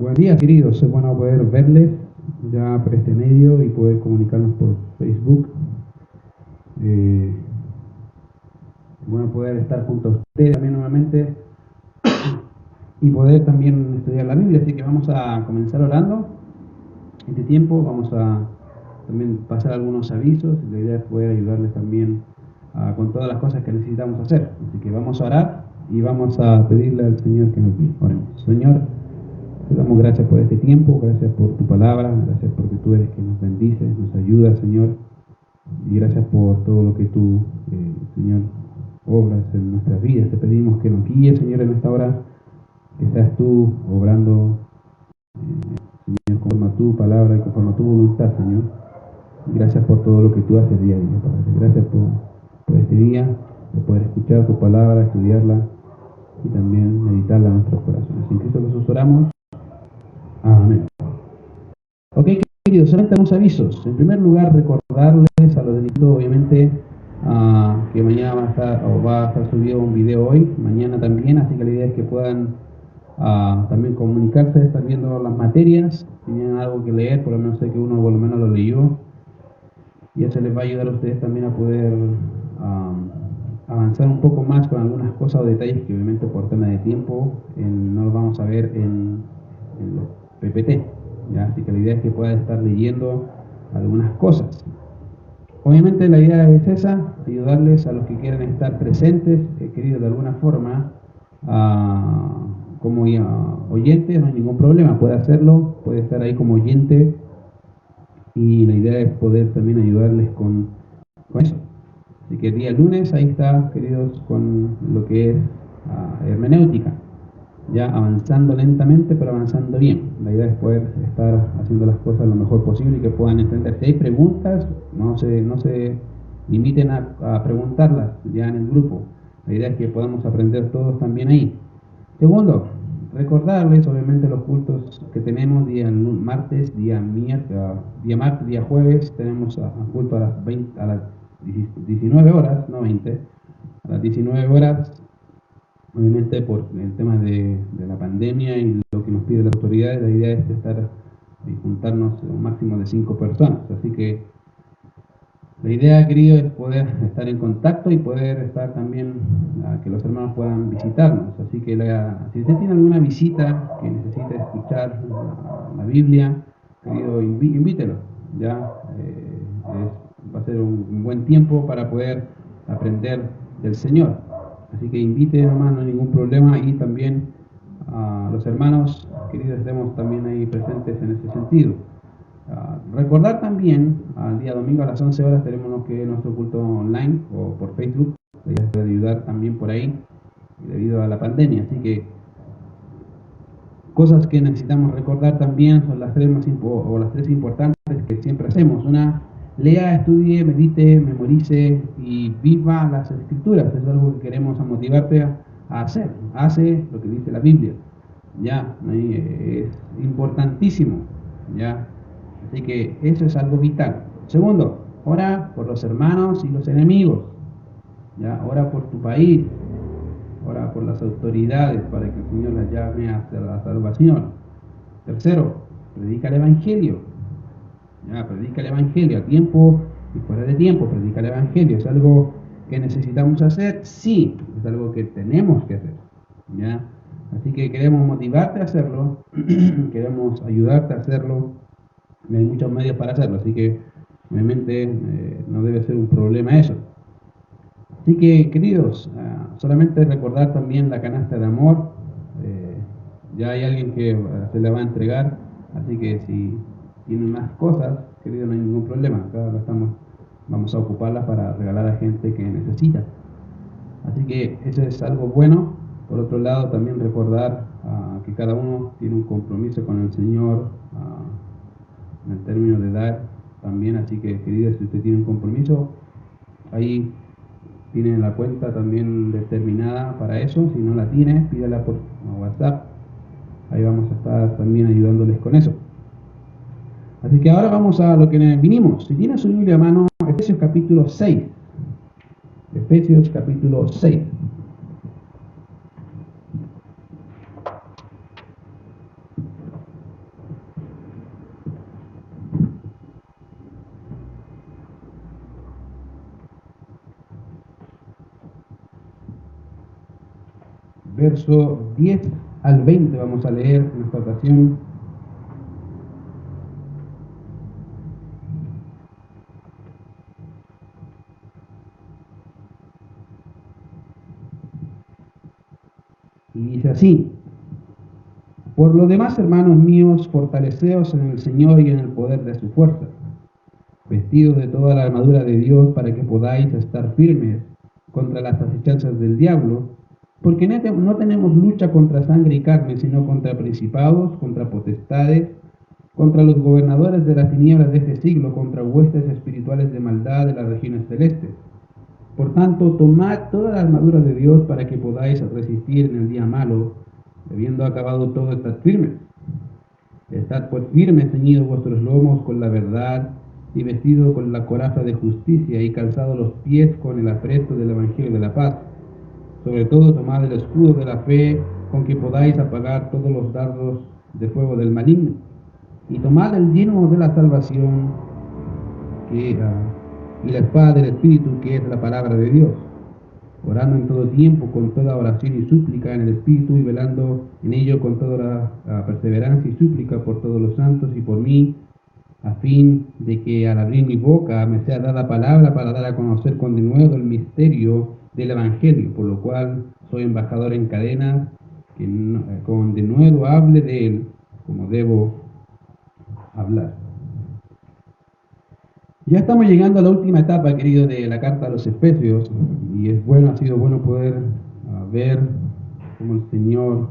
Buen día, queridos. Es bueno poder verles ya por este medio y poder comunicarnos por Facebook. Es bueno poder estar junto a ustedes también nuevamente y poder también estudiar la Biblia. Así que vamos a comenzar orando. Este tiempo vamos a también pasar algunos avisos. La idea es poder ayudarles también con todas las cosas que necesitamos hacer. Así que vamos a orar y vamos a pedirle al Señor que nos guíe. Oremos. Señor, te damos gracias por este tiempo, gracias por tu palabra, gracias porque tú eres quien nos bendice, nos ayuda, Señor, y gracias por todo lo que tú, Señor, obras en nuestras vidas. Te pedimos que nos guíes, Señor, en esta hora, que seas tú obrando, Señor, conforme a tu palabra y conforme a tu voluntad, Señor. Y gracias por todo lo que tú haces día a día, Padre. Gracias por este día, de poder escuchar tu palabra, estudiarla y también meditarla en nuestros corazones. En Cristo Jesús oramos. Amén. Ok, queridos, solamente unos avisos. En primer lugar, recordarles a los del instituto, obviamente, que mañana va a estar subido un video hoy, mañana también, así que la idea es que puedan también comunicarse, estar viendo las materias, si tienen algo que leer, por lo menos sé que uno por lo menos lo leyó, y eso les va a ayudar a ustedes también a poder avanzar un poco más con algunas cosas o detalles que obviamente por tema de tiempo no los vamos a ver en los PPT. ¿Ya? Así que la idea es que puedan estar leyendo algunas cosas. Obviamente la idea es esa, ayudarles a los que quieran estar presentes, queridos, de alguna forma, como oyente, no hay ningún problema, puede hacerlo, puede estar ahí como oyente, y la idea es poder también ayudarles con eso. Así que el día lunes, ahí está, queridos, con lo que es hermenéutica. Ya avanzando lentamente, pero avanzando bien. La idea es poder estar haciendo las cosas lo mejor posible y que puedan entender. Si hay preguntas, no se limiten a preguntarlas ya en el grupo. La idea es que podamos aprender todos también ahí. Segundo, recordarles obviamente los cultos que tenemos día martes, día martes, día jueves. Tenemos culto a las 19 horas, no 20, a las 19 horas. Obviamente por el tema de la pandemia y lo que nos pide las autoridades, la idea es estar y juntarnos un máximo de 5 personas. Así que la idea, querido, es poder estar en contacto y poder estar también, que los hermanos puedan visitarnos. Así que si usted tiene alguna visita que necesite escuchar la Biblia, querido, invítelo. Ya va a ser un buen tiempo para poder aprender del Señor. Así que invite, hermano, no hay ningún problema, y también a los hermanos, queridos, estemos también ahí presentes en ese sentido. Recordar también, al día domingo a las 11 horas tenemos nuestro culto online o por Facebook. La idea es poder ayudar también por ahí debido a la pandemia. Así que cosas que necesitamos recordar también son las tres las tres importantes que siempre hacemos. Una, lea, estudie, medite, memorice y viva las escrituras. Es algo que queremos motivarte a hacer. Hace lo que dice la Biblia. Ya, es importantísimo. Ya. Así que eso es algo vital. Segundo, ora por los hermanos y los enemigos. Ya, ora por tu país. Ora por las autoridades para que el Señor las llame hacia la salvación. Tercero, predica el Evangelio. Ya, predica el Evangelio a tiempo y fuera de tiempo. Predica el Evangelio. ¿Es algo que necesitamos hacer? Sí, es algo que tenemos que hacer. ¿Ya? Así que queremos motivarte a hacerlo. Queremos ayudarte a hacerlo. Hay muchos medios para hacerlo, así que obviamente no debe ser un problema eso. Así que, queridos, solamente recordar también la canasta de amor. Ya hay alguien que se la va a entregar, así que si tienen más cosas, queridos, no hay ningún problema. Acá vamos a ocuparlas para regalar a gente que necesita. Así que eso es algo bueno. Por otro lado, también recordar que cada uno tiene un compromiso con el Señor en el término de edad también. Así que, queridos, si usted tiene un compromiso, ahí tiene la cuenta también determinada para eso. Si no la tiene, pídala por WhatsApp. Ahí vamos a estar también ayudándoles con eso. Así que ahora vamos a lo que vinimos. Si tiene su Biblia a mano, Efesios capítulo 6. Efesios capítulo 6. verso 10 al 20 vamos a leer en esta ocasión. Y dice así: por lo demás, hermanos míos, fortaleceos en el Señor y en el poder de su fuerza, vestidos de toda la armadura de Dios para que podáis estar firmes contra las asechanzas del diablo, porque no tenemos lucha contra sangre y carne, sino contra principados, contra potestades, contra los gobernadores de las tinieblas de este siglo, contra huestes espirituales de maldad de las regiones celestes. Por tanto, tomad toda la armadura de Dios para que podáis resistir en el día malo, habiendo acabado todo, estad firmes. Estad pues firmes, ceñidos vuestros lomos con la verdad, y vestidos con la coraza de justicia, y calzados los pies con el apresto del evangelio de la paz. Sobre todo, tomad el escudo de la fe, con que podáis apagar todos los dardos de fuego del maligno. Y tomad el yelmo de la salvación, y la espada del Espíritu, que es la palabra de Dios, orando en todo tiempo con toda oración y súplica en el Espíritu, y velando en ello con toda la perseverancia y súplica por todos los santos y por mí, a fin de que al abrir mi boca me sea dada palabra para dar a conocer con denuedo el misterio del Evangelio, por lo cual soy embajador en cadenas, que con denuedo hable de él como debo hablar. Ya estamos llegando a la última etapa, querido, de la carta a los Efesios, y ha sido bueno poder ver cómo el Señor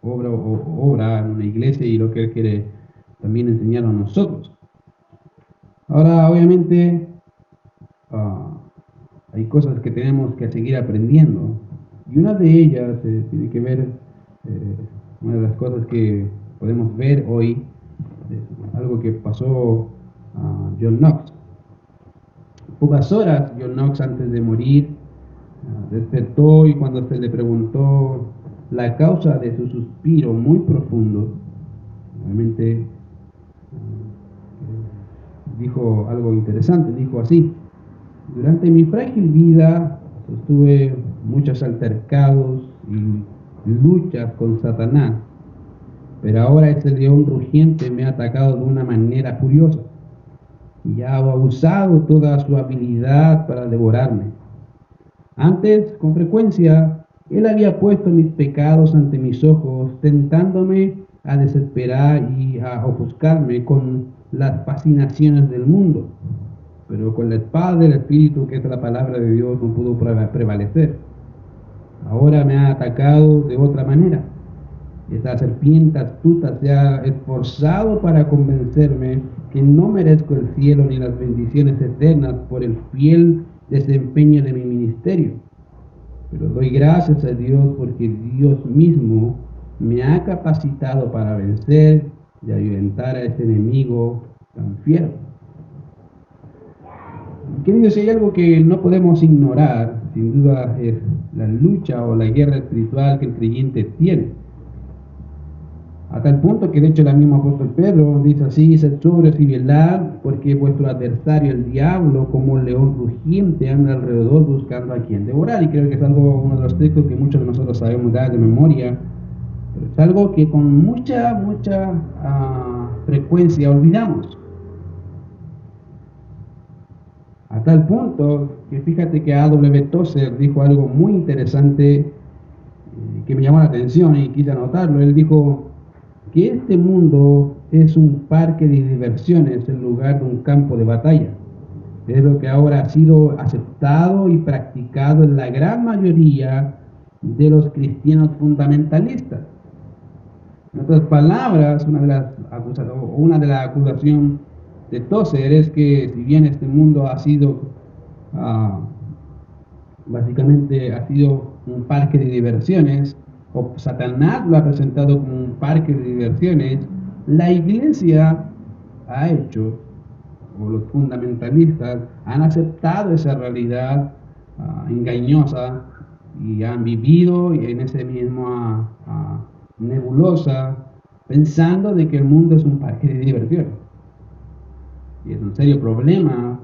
obra en una iglesia y lo que Él quiere también enseñar a nosotros. Ahora, obviamente, hay cosas que tenemos que seguir aprendiendo, y una de ellas tiene que ver, una de las cosas que podemos ver hoy, algo que pasó a John Knox. Pocas horas John Knox antes de morir despertó, y cuando se le preguntó la causa de su suspiro muy profundo, realmente dijo algo interesante. Dijo así: durante mi frágil vida sostuve muchos altercados y luchas con Satanás, pero ahora ese león rugiente me ha atacado de una manera furiosa y ha abusado toda su habilidad para devorarme. Antes, con frecuencia, él había puesto mis pecados ante mis ojos, tentándome a desesperar y a ofuscarme con las fascinaciones del mundo, pero con la espada del Espíritu, que es la palabra de Dios, no pudo prevalecer. Ahora me ha atacado de otra manera. Esa serpiente astuta se ha esforzado para convencerme que no merezco el cielo ni las bendiciones eternas por el fiel desempeño de mi ministerio. Pero doy gracias a Dios porque Dios mismo me ha capacitado para vencer y ahuyentar a ese enemigo tan fiero. Queridos, si hay algo que no podemos ignorar, sin duda es la lucha o la guerra espiritual que el creyente tiene. A tal punto que de hecho el mismo apóstol Pedro dice así: sed sobrios y velad, porque vuestro adversario el diablo, como un león rugiente, anda alrededor buscando a quien devorar. Y creo que es uno de los textos que muchos de nosotros sabemos dar de memoria, pero es algo que con mucha frecuencia olvidamos. A tal punto que fíjate que A.W. Tozer dijo algo muy interesante que me llamó la atención y quise anotarlo. Él dijo que este mundo es un parque de diversiones en lugar de un campo de batalla. Es lo que ahora ha sido aceptado y practicado en la gran mayoría de los cristianos fundamentalistas. En otras palabras, una de las acusaciones de Tozer es que si bien este mundo ha sido básicamente ha sido un parque de diversiones, o Satanás lo ha presentado como un parque de diversiones, la iglesia ha hecho, o los fundamentalistas han aceptado esa realidad engañosa y han vivido en ese mismo nebulosa, pensando de que el mundo es un parque de diversiones. Y es un serio problema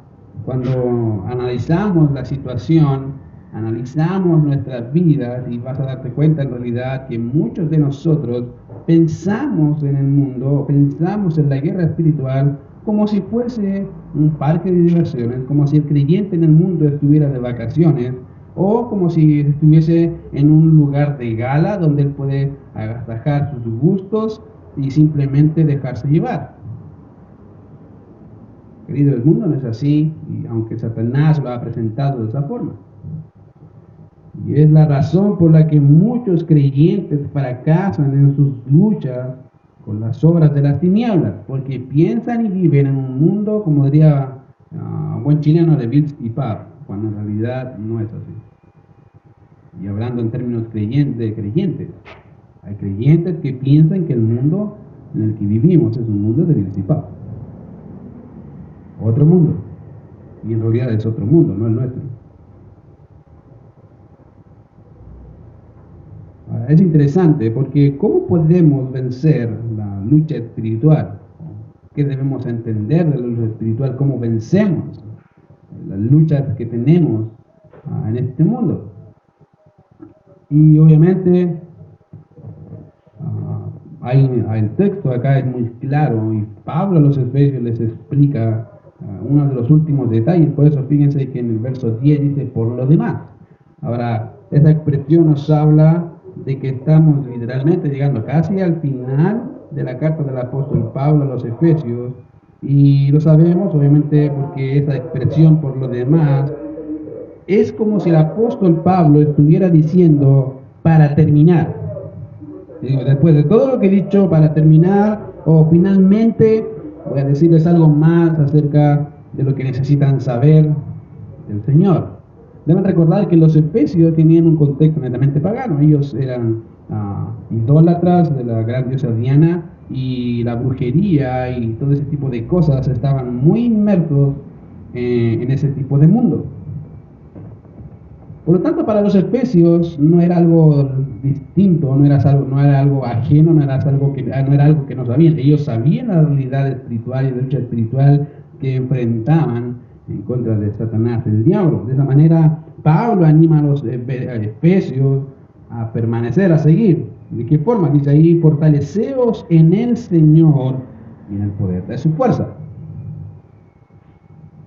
cuando analizamos la situación analizamos nuestras vidas y vas a darte cuenta en realidad que muchos de nosotros pensamos en el mundo, pensamos en la guerra espiritual como si fuese un parque de diversiones, como si el creyente en el mundo estuviera de vacaciones o como si estuviese en un lugar de gala donde él puede agasajar sus gustos y simplemente dejarse llevar. Querido, el mundo no es así, y aunque Satanás lo ha presentado de esa forma. Y es la razón por la que muchos creyentes fracasan en sus luchas con las obras de las tinieblas, porque piensan y viven en un mundo, como diría buen chileno, de bits y pap, cuando en realidad no es así. Y hablando en términos de creyentes, hay creyentes que piensan que el mundo en el que vivimos es un mundo de bits y pap. Otro mundo. Y en realidad es otro mundo, no el nuestro. Es interesante porque ¿cómo podemos vencer la lucha espiritual? ¿Qué debemos entender de la lucha espiritual? ¿Cómo vencemos las luchas que tenemos en este mundo? Y obviamente el texto acá es muy claro y Pablo a los Efesios les explica uno de los últimos detalles. Por eso fíjense que en el verso 10 dice por lo demás. Ahora, esa expresión nos habla de que estamos literalmente llegando casi al final de la carta del apóstol Pablo a los Efesios, y lo sabemos obviamente porque esa expresión por lo demás es como si el apóstol Pablo estuviera diciendo para terminar. Después de todo lo que he dicho, para terminar, o finalmente voy a decirles algo más acerca de lo que necesitan saber del Señor. Deben recordar que los efesios tenían un contexto netamente pagano. Ellos eran idólatras de la gran diosa Diana, y la brujería y todo ese tipo de cosas estaban muy inmersos en ese tipo de mundo. Por lo tanto, para los efesios no era algo distinto, no era algo ajeno, no era algo que no sabían. Ellos sabían la realidad espiritual y la lucha espiritual que enfrentaban en contra de Satanás, el diablo. De esa manera, Pablo anima a los efesios a permanecer, a seguir. ¿De qué forma? Dice ahí, fortaleceos en el Señor y en el poder de su fuerza.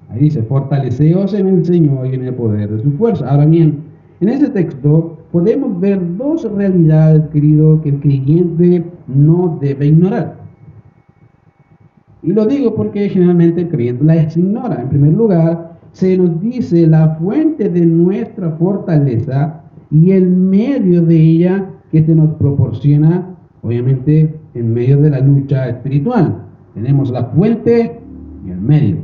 Ahí dice, fortaleceos en el Señor y en el poder de su fuerza. Ahora bien, en ese texto podemos ver dos realidades, querido, que el creyente no debe ignorar. Y lo digo porque generalmente el creyente las ignora. En primer lugar, se nos dice la fuente de nuestra fortaleza y el medio de ella que se nos proporciona, obviamente, en medio de la lucha espiritual. Tenemos la fuente y el medio.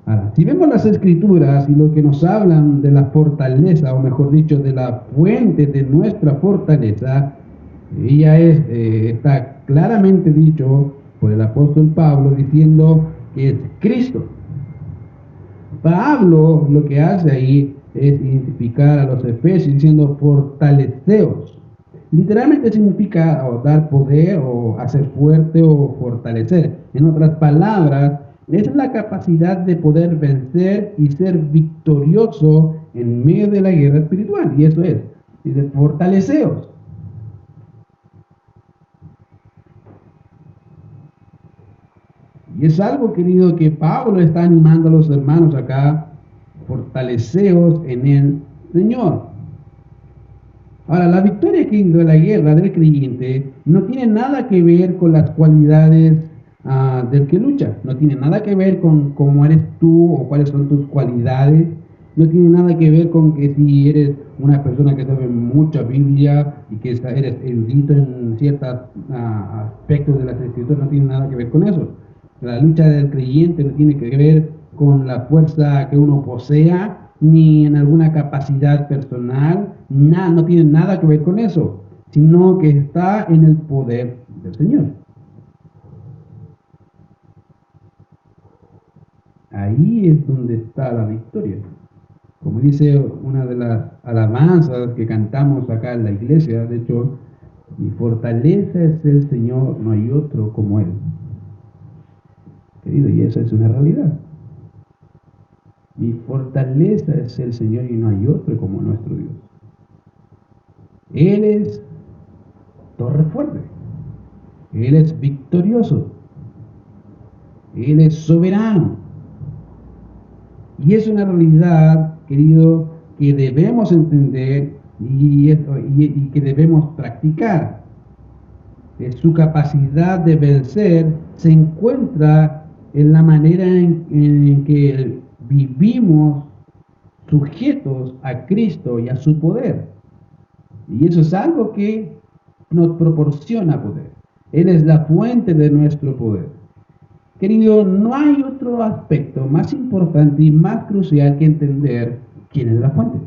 Ahora, si vemos las escrituras y lo que nos hablan de la fortaleza, o mejor dicho, de la fuente de nuestra fortaleza, ella está claramente dicho por el apóstol Pablo diciendo que es Cristo. Pablo lo que hace ahí es identificar a los efesios diciendo fortaleceos. Literalmente significa o dar poder o hacer fuerte o fortalecer. En otras palabras, es la capacidad de poder vencer y ser victorioso en medio de la guerra espiritual. Y eso es, dice fortaleceos. Y es algo, querido, que Pablo está animando a los hermanos acá, fortaleceos en el Señor. Ahora, la victoria de la guerra del creyente no tiene nada que ver con las cualidades del que lucha, no tiene nada que ver con cómo eres tú o cuáles son tus cualidades, no tiene nada que ver con que si eres una persona que sabe mucha Biblia y que eres erudito en ciertos aspectos de las escrituras, no tiene nada que ver con eso. La lucha del creyente no tiene que ver con la fuerza que uno posea, ni en alguna capacidad personal, no tiene nada que ver con eso, sino que está en el poder del Señor. Ahí es donde está la victoria. Como dice una de las alabanzas que cantamos acá en la iglesia, de hecho, mi fortaleza es el Señor, no hay otro como Él. Querido, y eso es una realidad. Mi fortaleza es el Señor y no hay otro como nuestro Dios. Él es torre fuerte. Él es victorioso. Él es soberano. Y es una realidad, querido, que debemos entender y que debemos practicar. Su capacidad de vencer se encuentra en la manera en que vivimos sujetos a Cristo y a su poder. Y eso es algo que nos proporciona poder. Él es la fuente de nuestro poder. Querido, no hay otro aspecto más importante y más crucial que entender quién es la fuente.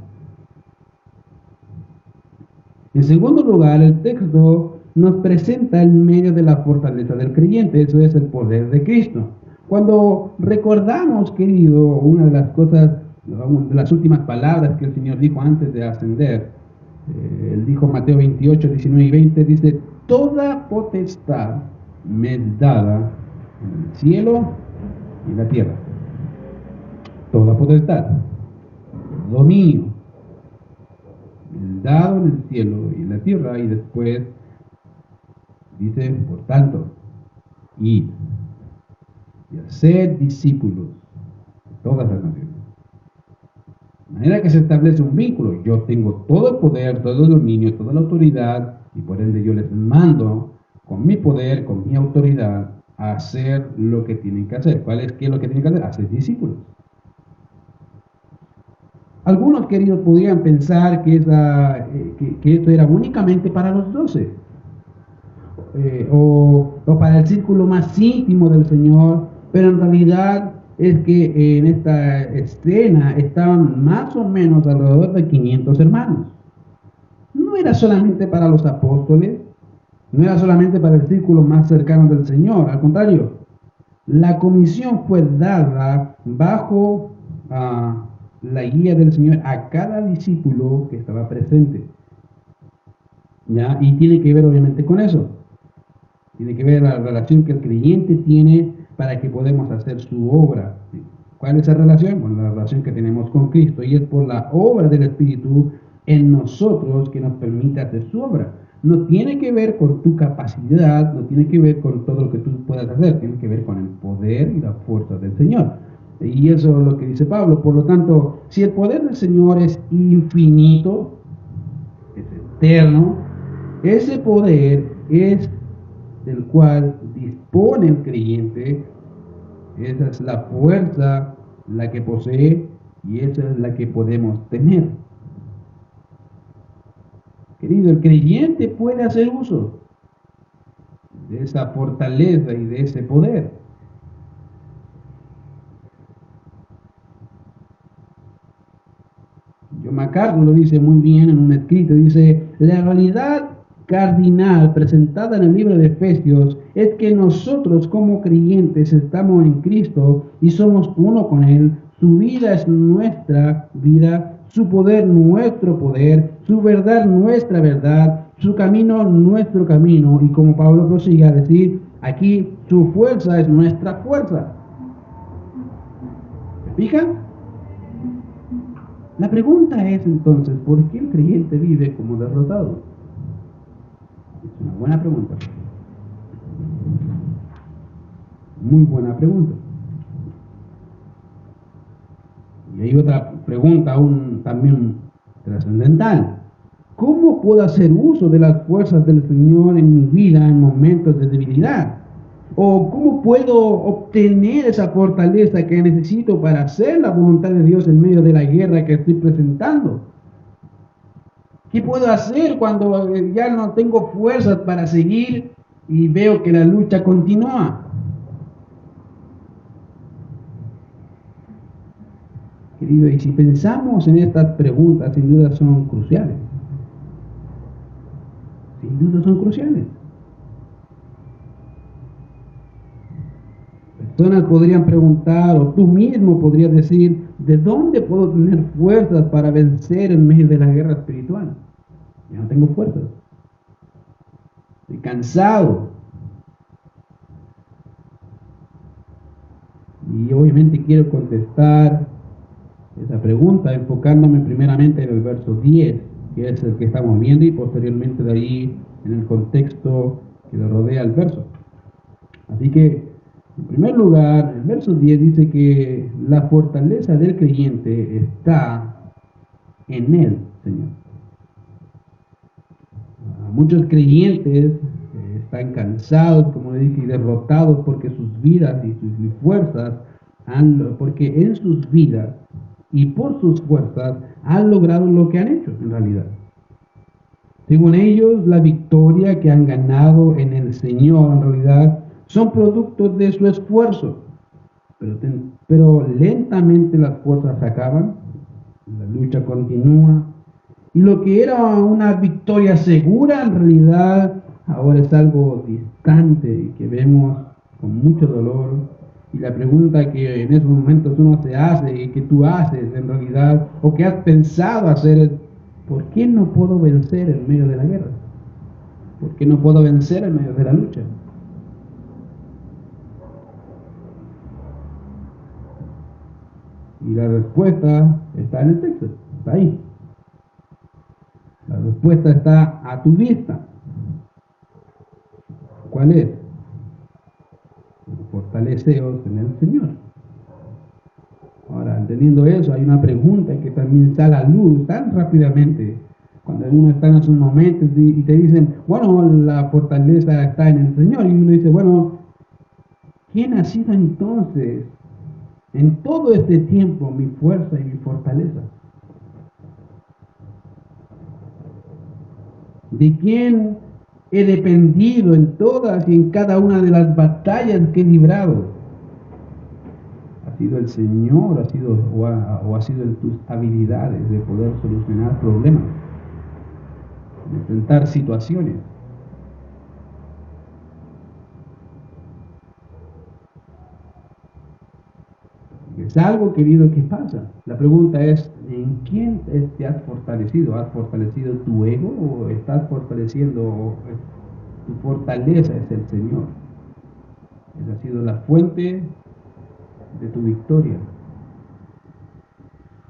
En segundo lugar, el texto nos presenta el medio de la fortaleza del creyente, eso es el poder de Cristo. Cuando recordamos, querido, una de las cosas, de las últimas palabras que el Señor dijo antes de ascender, él dijo Mateo 28, 19 y 20, dice, toda potestad me es dada en el cielo y en la tierra. Toda potestad, dominio, dado en el cielo y en la tierra, y después dice, por tanto, id y hacer discípulos de todas las naciones. De manera que se establece un vínculo. Yo tengo todo el poder, todo el dominio, toda la autoridad, y por ende yo les mando con mi poder, con mi autoridad, a hacer lo que tienen que hacer. ¿Qué es lo que tienen que hacer? Hacer discípulos. Algunos, queridos, podrían pensar que esto era únicamente para los 12. O para el círculo más íntimo del Señor, pero en realidad es que en esta escena estaban más o menos alrededor de 500 hermanos. No era solamente para los apóstoles, no era solamente para el círculo más cercano del Señor, al contrario, la comisión fue dada bajo la guía del Señor a cada discípulo que estaba presente. ¿Ya? Y tiene que ver obviamente con eso. Tiene que ver la relación que el creyente tiene para que podamos hacer su obra. ¿Cuál es esa relación? Bueno, la relación que tenemos con Cristo, y es por la obra del Espíritu en nosotros que nos permite hacer su obra. No tiene que ver con tu capacidad, no tiene que ver con todo lo que tú puedas hacer, tiene que ver con el poder y la fuerza del Señor. Y eso es lo que dice Pablo. Por lo tanto, si el poder del Señor es infinito, es eterno, ese poder es del cual dispone el creyente, esa es la fuerza la que posee y esa es la que podemos tener. Querido, el creyente puede hacer uso de esa fortaleza y de ese poder. John MacArthur lo dice muy bien en un escrito, dice, la realidad cardinal presentada en el libro de Efesios es que nosotros como creyentes estamos en Cristo y somos uno con Él. Su vida es nuestra vida, su poder nuestro poder, su verdad nuestra verdad, su camino nuestro camino. Y como Pablo prosigue a decir, aquí su fuerza es nuestra fuerza. ¿Se fijan? La pregunta es entonces, ¿por qué el creyente vive como derrotado? Es una buena pregunta. Muy buena pregunta. Y hay otra pregunta aún también trascendental. ¿Cómo puedo hacer uso de las fuerzas del Señor en mi vida en momentos de debilidad? ¿O cómo puedo obtener esa fortaleza que necesito para hacer la voluntad de Dios en medio de la guerra que estoy presentando? ¿Qué puedo hacer cuando ya no tengo fuerzas para seguir y veo que la lucha continúa? Querido, y si pensamos en estas preguntas, sin duda son cruciales. Sin duda son cruciales. Personas podrían preguntar, o tú mismo podrías decir, ¿de dónde puedo tener fuerzas para vencer en medio de la guerra espiritual? Ya no tengo fuerzas. Estoy cansado. Y obviamente quiero contestar esa pregunta, enfocándome primeramente en el verso 10, que es el que estamos viendo, y posteriormente de ahí en el contexto que le rodea el verso. Así que, en primer lugar, el verso 10 dice que la fortaleza del creyente está en él, Señor. Muchos creyentes están cansados, como le dije, y derrotados porque sus vidas y sus fuerzas porque en sus vidas y por sus fuerzas han logrado lo que han hecho en realidad. Según ellos, la victoria que han ganado en el Señor en realidad son productos de su esfuerzo, pero lentamente las fuerzas se acaban, la lucha continúa, y lo que era una victoria segura en realidad ahora es algo distante y que vemos con mucho dolor. Y la pregunta que en esos momentos uno se hace y que tú haces en realidad o que has pensado hacer es: ¿por qué no puedo vencer en medio de la guerra? ¿Por qué no puedo vencer en medio de la lucha? Y la respuesta está en el texto, está ahí. La respuesta está a tu vista. ¿Cuál es? Fortaleceos en el Señor. Ahora, entendiendo eso, hay una pregunta que también sale a luz tan rápidamente cuando uno está en esos momentos y te dicen, bueno, la fortaleza está en el Señor, y uno dice, bueno, ¿quién ha sido entonces en todo este tiempo mi fuerza y mi fortaleza? ¿De quién he dependido en todas y en cada una de las batallas que he librado? ¿Ha sido el Señor, o ha sido en tus habilidades de poder solucionar problemas, de enfrentar situaciones? Es algo, querido, que pasa. La pregunta es, ¿en quién te has fortalecido? ¿Has fortalecido tu ego o estás fortaleciendo tu fortaleza? Es el Señor. Esa ha sido la fuente de tu victoria.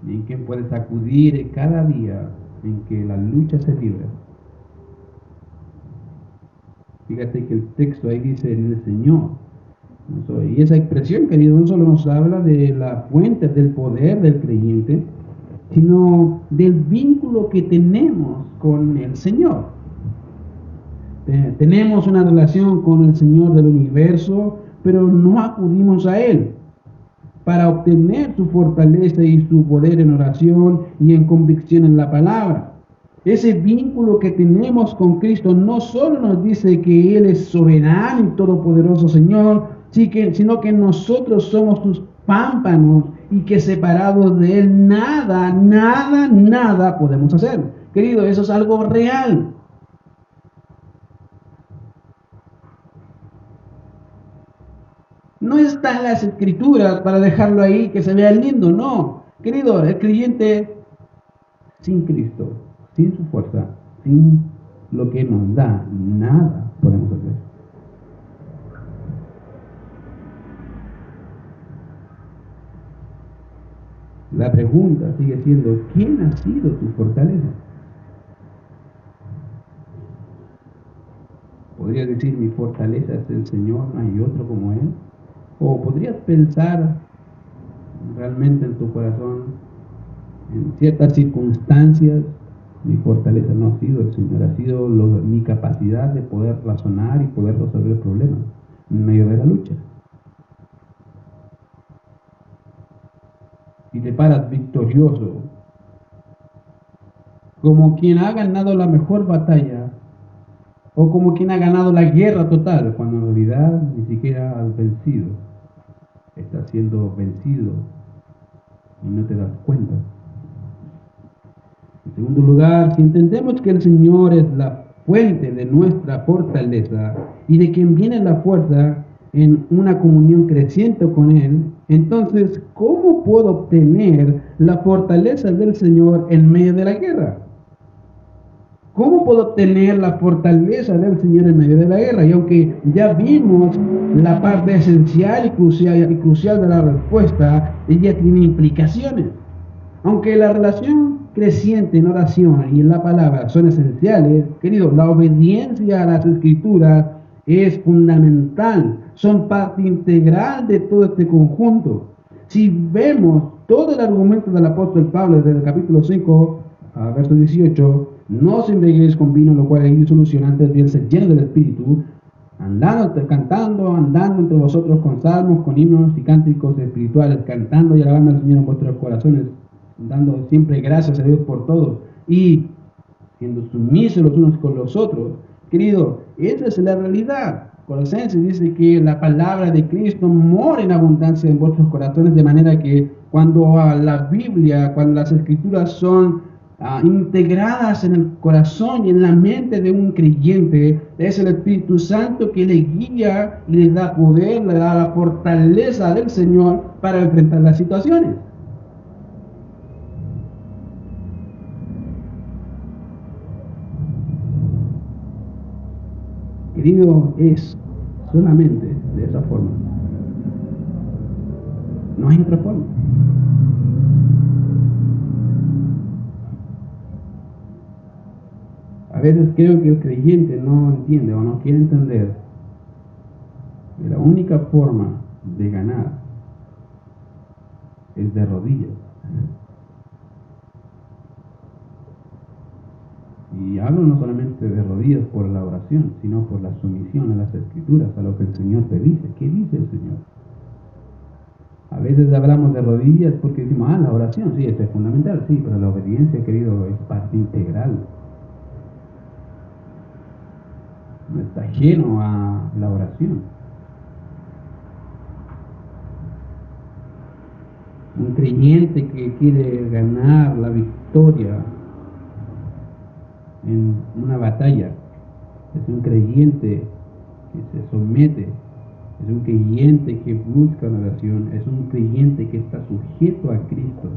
Y en quién puedes acudir cada día en que la lucha se libra. Fíjate que el texto ahí dice en el Señor. Y esa expresión, querido, no solo nos habla de la fuente del poder del creyente, sino del vínculo que tenemos con el Señor. Tenemos una relación con el Señor del universo, pero no acudimos a Él para obtener su fortaleza y su poder en oración y en convicción en la palabra. Ese vínculo que tenemos con Cristo no solo nos dice que Él es soberano y todopoderoso Señor, sino que nosotros somos sus pámpanos y que separados de Él nada podemos hacer. Querido, eso es algo real. No está en las escrituras para dejarlo ahí que se vea lindo, no. Querido, el creyente sin Cristo, sin su fuerza, sin lo que nos da, nada podemos hacer. La pregunta sigue siendo, ¿quién ha sido tu fortaleza? ¿Podrías decir, mi fortaleza es el Señor, no hay otro como Él? ¿O podrías pensar realmente en tu corazón, en ciertas circunstancias, mi fortaleza no ha sido el Señor, ha sido mi capacidad de poder razonar y poder resolver problemas en medio de la lucha? Y te paras victorioso, como quien ha ganado la mejor batalla, o como quien ha ganado la guerra total, cuando en realidad ni siquiera has vencido. Estás siendo vencido y no te das cuenta. En segundo lugar, si entendemos que el Señor es la fuente de nuestra fortaleza y de quien viene la fuerza en una comunión creciente con Él, entonces, ¿cómo puedo obtener la fortaleza del Señor en medio de la guerra? ¿Cómo puedo obtener la fortaleza del Señor en medio de la guerra? Y aunque ya vimos la parte esencial y crucial de la respuesta, ella tiene implicaciones. Aunque la relación creciente en oración y en la palabra son esenciales, queridos, la obediencia a las escrituras es fundamental, son parte integral de todo este conjunto. Si vemos todo el argumento del apóstol Pablo desde el capítulo 5 a verso 18, no os embriaguéis con vino, lo cual es disolución, antes bien ser llenos del Espíritu, cantando, andando entre vosotros con salmos, con himnos y cánticos espirituales, cantando y alabando al Señor en vuestros corazones, dando siempre gracias a Dios por todo y siendo sumisos los unos con los otros. Querido, esa es la realidad. Colosenses dice que la palabra de Cristo mora en abundancia en vuestros corazones, de manera que cuando la Biblia, cuando las escrituras son integradas en el corazón y en la mente de un creyente, es el Espíritu Santo que le guía y le da poder, le da la fortaleza del Señor para enfrentar las situaciones. Querido, es solamente de esa forma. No hay otra forma. A veces creo que el creyente no entiende o no quiere entender que la única forma de ganar es de rodillas. Y hablo no solamente de rodillas por la oración, sino por la sumisión a las escrituras, a lo que el Señor te dice. ¿Qué dice el Señor? A veces hablamos de rodillas porque decimos, la oración, sí, esto es fundamental, sí, pero la obediencia, querido, es parte integral. No está ajeno a la oración. Un creyente que quiere ganar la victoria en una batalla es un creyente que se somete, es un creyente que busca la oración, es un creyente que está sujeto a Cristo,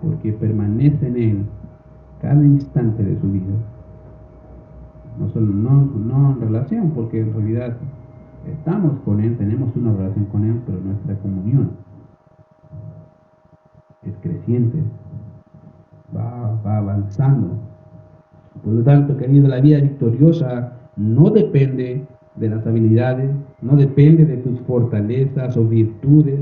porque permanece en Él cada instante de su vida. No solo no en relación, porque en realidad estamos con Él, tenemos una relación con Él, pero nuestra comunión es creciente, va avanzando. Por lo tanto, querido, la vida victoriosa no depende de las habilidades, no depende de tus fortalezas o virtudes,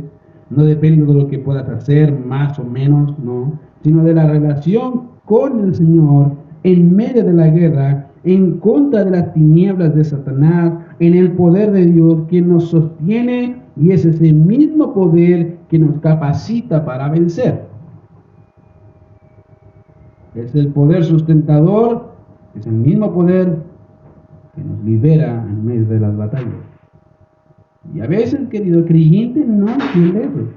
no depende de lo que puedas hacer más o menos, no, sino de la relación con el Señor en medio de la guerra, en contra de las tinieblas de Satanás, en el poder de Dios que nos sostiene, y es ese mismo poder que nos capacita para vencer. Es el poder sustentador, es el mismo poder que nos libera en medio de las batallas. Y a veces, querido creyente, no entiende eso.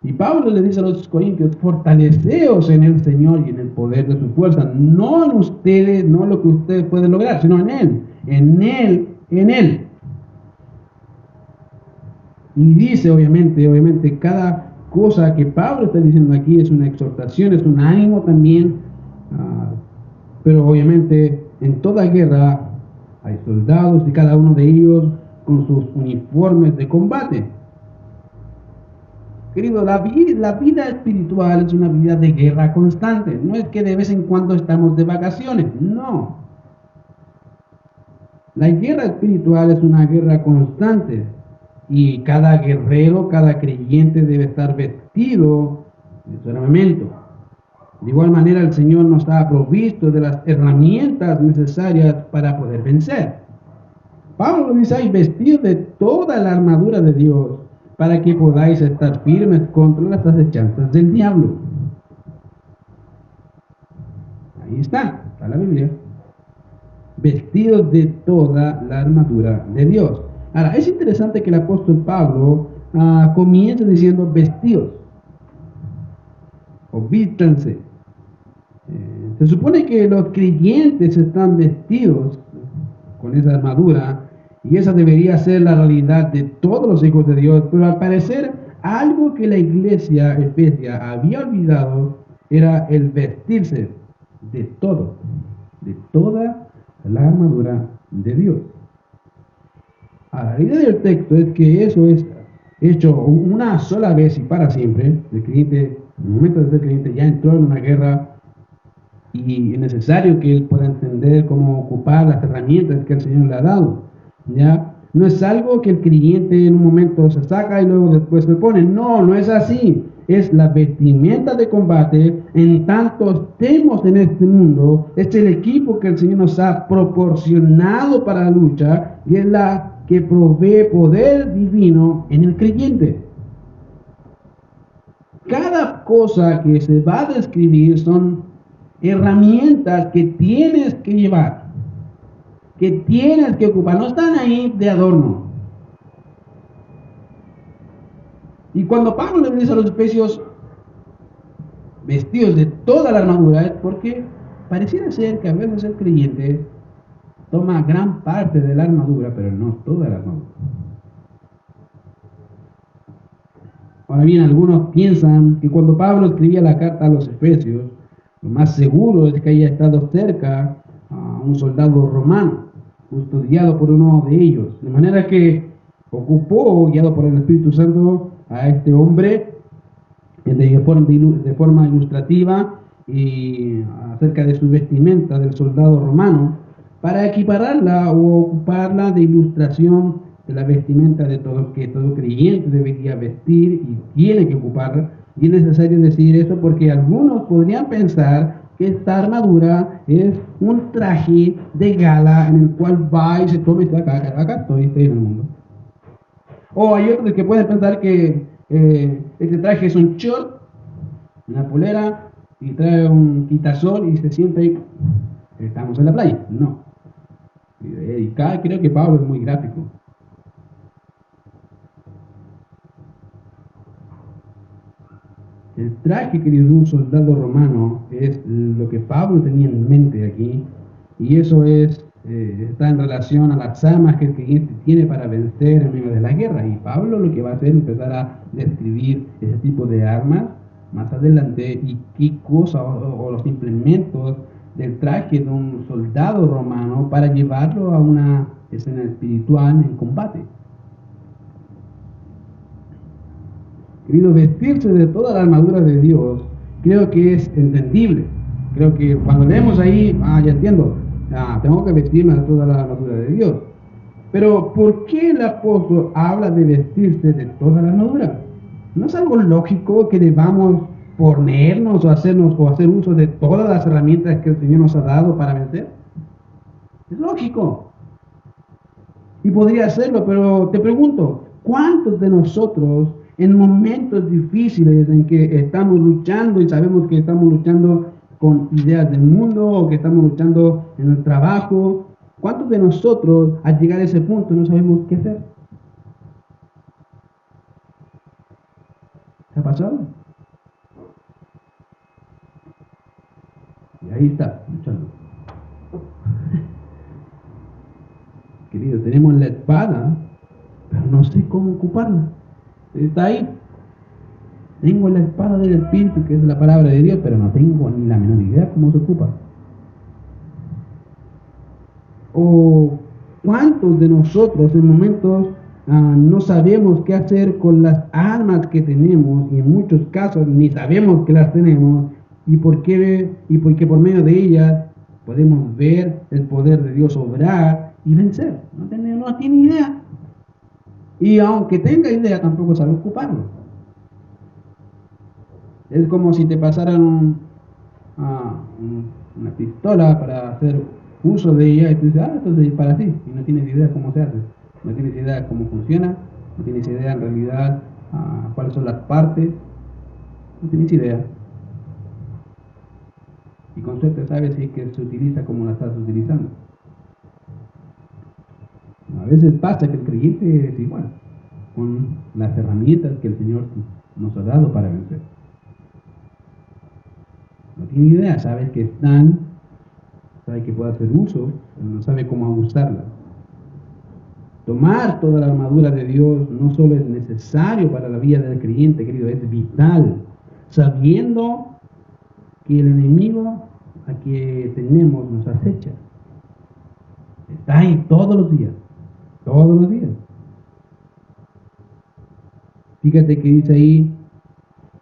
Y Pablo le dice a los corintios, fortaleceos en el Señor y en el poder de su fuerza. No en ustedes, no lo que ustedes pueden lograr, sino en Él. En Él, en Él. Y dice, obviamente, cada cosa que Pablo está diciendo aquí es una exhortación, es un ánimo también, pero obviamente en toda guerra hay soldados y cada uno de ellos con sus uniformes de combate. Querido, la vida espiritual es una vida de guerra constante, no es que de vez en cuando estamos de vacaciones, no. La guerra espiritual es una guerra constante. Y cada guerrero, cada creyente debe estar vestido de su armamento. De igual manera, el Señor nos ha provisto de las herramientas necesarias para poder vencer. Pablo dice ahí, vestido de toda la armadura de Dios, para que podáis estar firmes contra las acechanzas del diablo. Ahí está la Biblia. Vestidos de toda la armadura de Dios. Ahora, es interesante que el apóstol Pablo comienza diciendo vestidos o vístanse. Se supone que los creyentes están vestidos con esa armadura y esa debería ser la realidad de todos los hijos de Dios, pero al parecer algo que la iglesia efesia había olvidado era el vestirse de todo, de toda la armadura de Dios. La idea del texto es que eso es hecho una sola vez y para siempre. El creyente, en el momento de ser creyente, ya entró en una guerra y es necesario que él pueda entender cómo ocupar las herramientas que el Señor le ha dado. ¿Ya? No es algo que el creyente en un momento se saca y luego después se pone. No, no es así. Es la vestimenta de combate en tanto estemos en este mundo. Es el equipo que el Señor nos ha proporcionado para la lucha y es la que provee poder divino en el creyente. Cada cosa que se va a describir son herramientas que tienes que llevar, que tienes que ocupar, no están ahí de adorno. Y cuando Pablo le dice a los efesios vestidos de toda la armadura, es porque pareciera ser que a veces el creyente toma gran parte de la armadura, pero no toda la armadura. Ahora bien, algunos piensan que cuando Pablo escribía la carta a los efesios, lo más seguro es que haya estado cerca a un soldado romano, custodiado por uno de ellos, de manera que ocupó, guiado por el Espíritu Santo, a este hombre de forma ilustrativa y acerca de su vestimenta del soldado romano, para equipararla o ocuparla de ilustración de la vestimenta de todo que todo creyente debería vestir y tiene que ocupar. Y es necesario decir eso porque algunos podrían pensar que esta armadura es un traje de gala en el cual va y se toma y dice, acá estoy en el mundo. O hay otros que pueden pensar que este traje es un short, una polera, y trae un quitasol y se siente ahí, estamos en la playa. No. Y acá creo que Pablo es muy gráfico. El traje, querido, de un soldado romano es lo que Pablo tenía en mente aquí, y eso está en relación a las armas que el creyente tiene para vencer en medio de la guerra. Y Pablo lo que va a hacer es empezar a describir ese tipo de armas más adelante y qué cosa o los implementos del traje de un soldado romano para llevarlo a una escena espiritual en combate. Querido, vestirse de toda la armadura de Dios, creo que es entendible. Creo que cuando leemos ahí, ya entiendo, tengo que vestirme de toda la armadura de Dios. Pero, ¿por qué el apóstol habla de vestirse de toda la armadura? ¿No es algo lógico que debamos ponernos o hacer uso de todas las herramientas que el Señor nos ha dado para vencer? Es lógico. Y podría hacerlo, pero te pregunto, ¿cuántos de nosotros en momentos difíciles en que estamos luchando y sabemos que estamos luchando con ideas del mundo o que estamos luchando en el trabajo, cuántos de nosotros al llegar a ese punto no sabemos qué hacer? ¿Qué ha pasado? Y ahí está, luchando. Querido, tenemos la espada, pero no sé cómo ocuparla. Está ahí. Tengo la espada del Espíritu, que es la palabra de Dios, pero no tengo ni la menor idea cómo se ocupa. O cuántos de nosotros en momentos no sabemos qué hacer con las armas que tenemos y en muchos casos ni sabemos que las tenemos y porque por medio de ellas podemos ver el poder de Dios obrar y vencer. No tiene idea. Y aunque tenga idea, tampoco sabe ocuparlo. Es como si te pasaran una pistola para hacer uso de ella y tú dices, esto se dispara así, y no tienes idea cómo se hace, no tienes idea cómo funciona, no tienes idea en realidad cuáles son las partes, no tienes idea. Y con suerte sabes si es que se utiliza como la estás utilizando. A veces pasa que el creyente es igual, con las herramientas que el Señor nos ha dado para vencer. No tiene idea, sabes que están, sabe que puede hacer uso, pero no sabe cómo usarla. Tomar toda la armadura de Dios no solo es necesario para la vida del creyente, querido, es vital, sabiendo que el enemigo a que tenemos nos acecha. Está ahí todos los días, todos los días. Fíjate que dice ahí,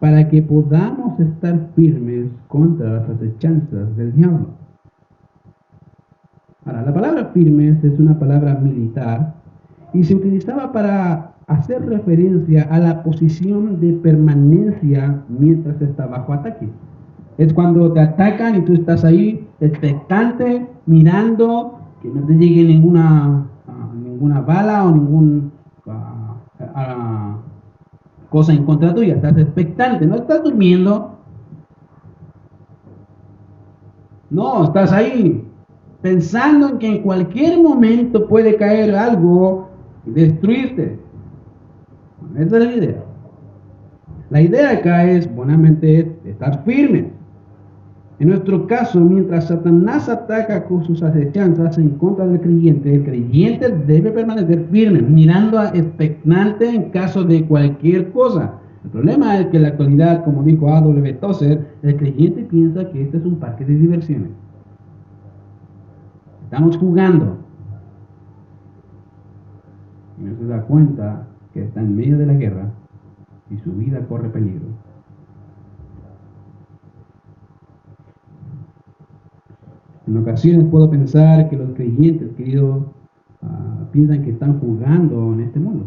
para que podamos estar firmes contra las acechanzas del diablo. Ahora, la palabra firmes es una palabra militar y se utilizaba para hacer referencia a la posición de permanencia mientras está bajo ataque. Es cuando te atacan y tú estás ahí expectante, mirando que no te llegue ninguna bala o ninguna cosa en contra tuya. Estás expectante, no estás durmiendo. No, estás ahí pensando en que en cualquier momento puede caer algo y destruirte. Esa es la idea. La idea acá es, buenamente, estar firme. En nuestro caso, mientras Satanás ataca con sus acechanzas en contra del creyente, el creyente debe permanecer firme, mirando expectante en caso de cualquier cosa. El problema es que en la actualidad, como dijo A.W. Tozer, el creyente piensa que este es un parque de diversiones. Estamos jugando. Y no se da cuenta que está en medio de la guerra y su vida corre peligro. En ocasiones puedo pensar que los creyentes, queridos, piensan que están jugando en este mundo.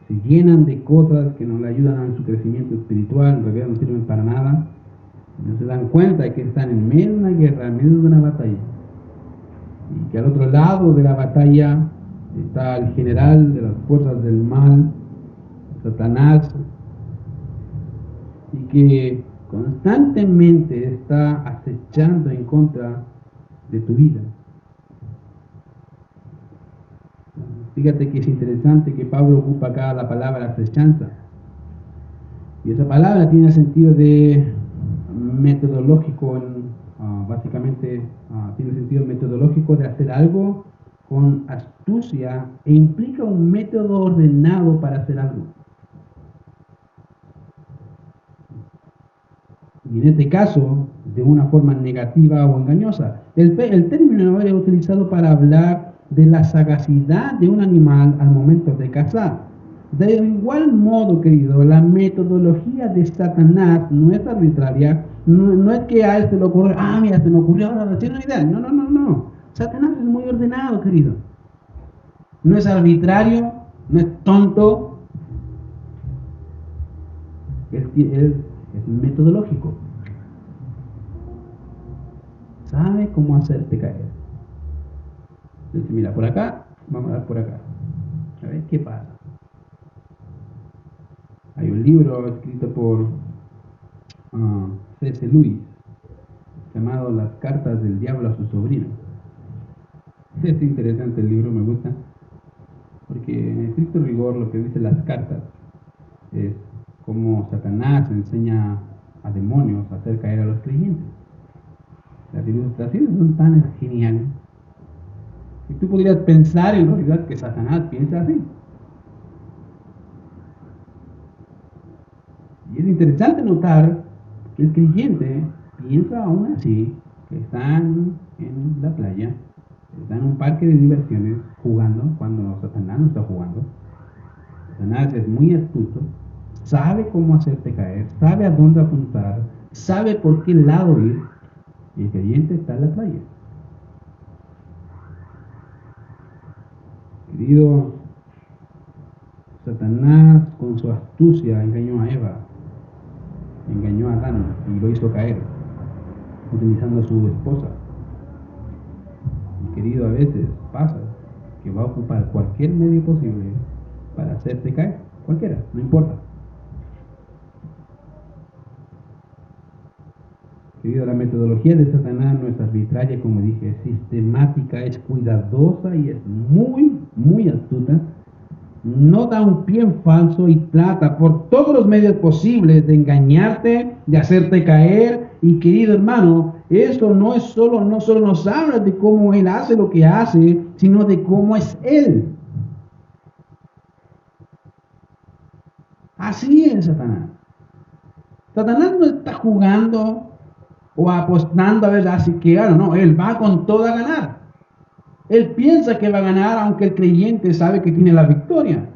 Se llenan de cosas que no le ayudan a su crecimiento espiritual, en realidad no sirven para nada. No se dan cuenta de que están en medio de una guerra, en medio de una batalla. Y que al otro lado de la batalla está el general de las fuerzas del mal, Satanás, y que constantemente está acechando en contra de tu vida. Fíjate que es interesante que Pablo ocupa acá la palabra acechanza. Y esa palabra tiene sentido de metodológico, básicamente tiene sentido metodológico de hacer algo con astucia e implica un método ordenado para hacer algo. Y en este caso, de una forma negativa o engañosa. El término es utilizado para hablar de la sagacidad de un animal al momento de cazar. De igual modo, querido, la metodología de Satanás no es arbitraria, no es que a él se le ocurre, mira, se me ocurrió ahora, tiene una idea. No. Satanás es muy ordenado, querido. No es arbitrario, no es tonto. Es metodológico. Sabe cómo hacerte caer. Dice, mira, por acá, vamos a dar por acá. A ver qué pasa. Hay un libro escrito por C.S. Lewis llamado Las cartas del diablo a su sobrino. Es interesante el libro, me gusta, porque en estricto rigor lo que dice las cartas es cómo Satanás enseña a demonios a hacer caer a los creyentes. Las ilustraciones son tan geniales que tú podrías pensar en realidad que Satanás piensa así. Y es interesante notar que el creyente piensa aún así que están en la playa, están en un parque de diversiones jugando cuando Satanás no está jugando. Satanás es muy astuto, sabe cómo hacerte caer, sabe a dónde apuntar, sabe por qué lado ir, y el creyente está en la playa. Querido, Satanás con su astucia engañó a Eva, engañó a Adán y lo hizo caer, utilizando a su esposa. Y querido, a veces pasa que va a ocupar cualquier medio posible para hacerte caer, cualquiera, no importa. Querido, la metodología de Satanás no es arbitraria, como dije, es sistemática, es cuidadosa y es muy, muy astuta. No da un pie en falso y trata por todos los medios posibles de engañarte, de hacerte caer. Y querido hermano, eso no solo nos habla de cómo él hace lo que hace, sino de cómo es él. Así es Satanás. Satanás no está jugando o apostando a ver así que gana, no, él va con todo a ganar. Él piensa que va a ganar, aunque el creyente sabe que tiene la victoria.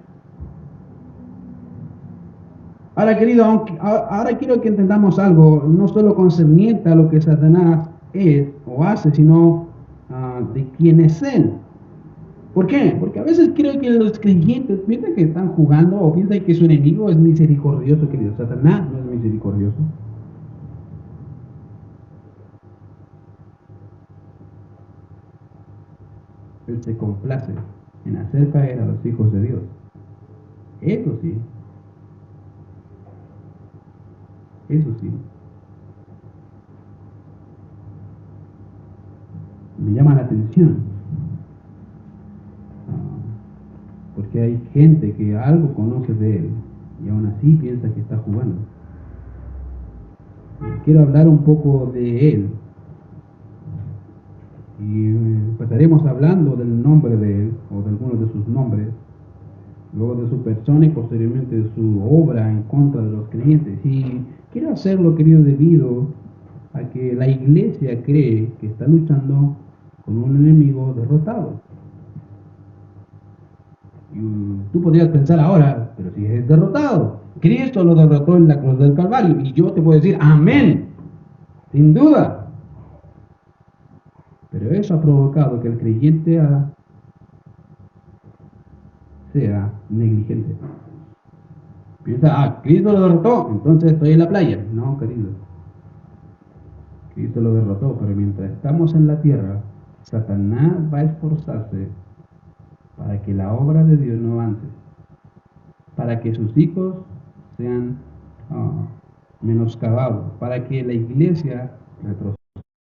Ahora, querido, ahora quiero que entendamos algo, no solo concerniente a lo que Satanás es o hace, sino de quién es él. ¿Por qué? Porque a veces creo que los creyentes piensan que están jugando o piensan que su enemigo es misericordioso, querido. Satanás no es misericordioso. Él se complace en hacer caer a los hijos de Dios. Eso sí, eso sí. Me llama la atención. Porque hay gente que algo conoce de él y aún así piensa que está jugando. Quiero hablar un poco de él y empezaremos hablando del nombre de él o de algunos de sus nombres, luego de su persona y posteriormente de su obra en contra de los creyentes. Y quiero hacerlo, querido, debido a que la iglesia cree que está luchando con un enemigo derrotado. Y tú podrías pensar ahora, pero si es derrotado, Cristo lo derrotó en la cruz del Calvario. Y yo te puedo decir, amén, sin duda. Pero eso ha provocado que el creyente sea negligente. Piensa, Cristo lo derrotó, entonces estoy en la playa. No, querido. Cristo lo derrotó, pero mientras estamos en la tierra, Satanás va a esforzarse para que la obra de Dios no avance, para que sus hijos sean menoscabados, para que la iglesia retroceda.